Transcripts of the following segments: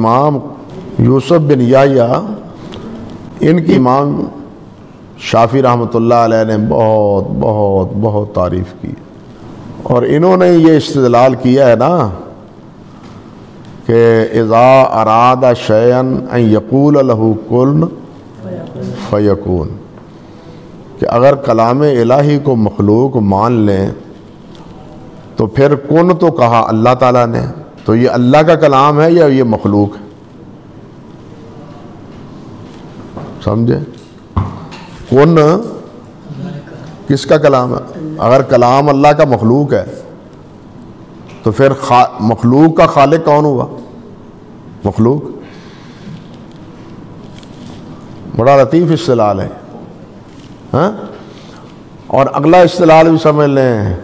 امام یوسف بن یحییٰ، ان کی امام شافعی رحمۃ اللہ علیہ نے بہت بہت بہت تعریف کی، اور انہوں نے یہ استدلال کیا ہے نا کہ اذا اراد شیئا ان یقول له کن فیکون، کہ اگر کلام الہی کو مخلوق مان لیں تو پھر کن تو کہا اللہ تعالیٰ نے، تو یہ اللہ کا کلام ہے یا یہ مخلوق ہے؟ سمجھے؟ کن کس کا کلام ہے؟ اگر کلام اللہ کا مخلوق ہے تو پھر مخلوق کا خالق کون ہوا؟ مخلوق۔ بڑا لطیف استدلال ہے ہاں؟ اور اگلا استدلال بھی سمجھ لیں،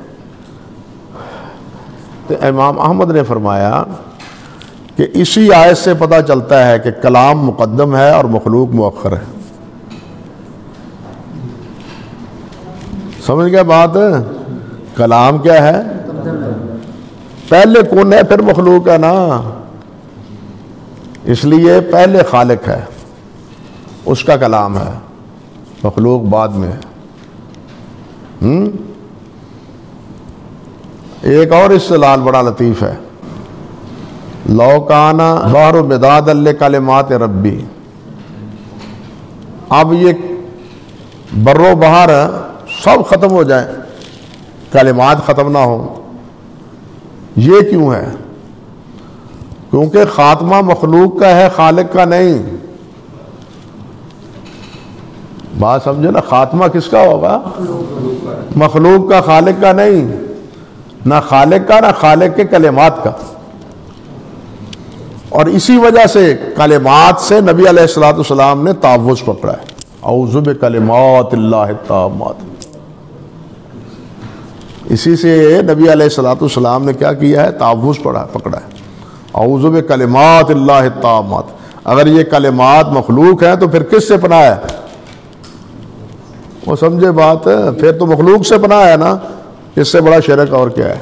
تو امام احمد نے فرمایا کہ اسی آیت سے پتہ چلتا ہے کہ کلام مقدم ہے اور مخلوق مؤخر ہے۔ سمجھ گئے بات؟ کلام کیا ہے؟ پہلے کون ہے پھر مخلوق ہے نا، اس لیے پہلے خالق ہے، اس کا کلام ہے، مخلوق بعد میں ہے۔ ایک اور استدلال بڑا لطیف ہے، لو کان بحر مدادا لکلمات ربی، اب یہ بر و بحر سب ختم ہو جائیں، کلمات ختم نہ ہوں، یہ کیوں ہے؟ کیونکہ خاتمہ مخلوق کا ہے، خالق کا نہیں۔ بات سمجھے نا، خاتمہ کس کا ہوگا؟ مخلوق کا، خالق کا نہیں، نہ خالق کا نہ خالق کے کلمات کا۔ اور اسی وجہ سے کلمات سے نبی علیہ السلام نے تعوذ پکڑا ہے، اعوذ بکلمات اللہ التامات۔ اسی سے نبی علیہ السلام نے کیا کیا ہے؟ تعوذ پکڑا ہے، اعوذ بکلمات اللہ التامات۔ اگر یہ کلمات مخلوق ہیں تو پھر کس سے پناہ ہے؟ وہ سمجھے بات؟ پھر تو مخلوق سے پناہ ہے نا، اس سے بڑا شرک اور کیا ہے؟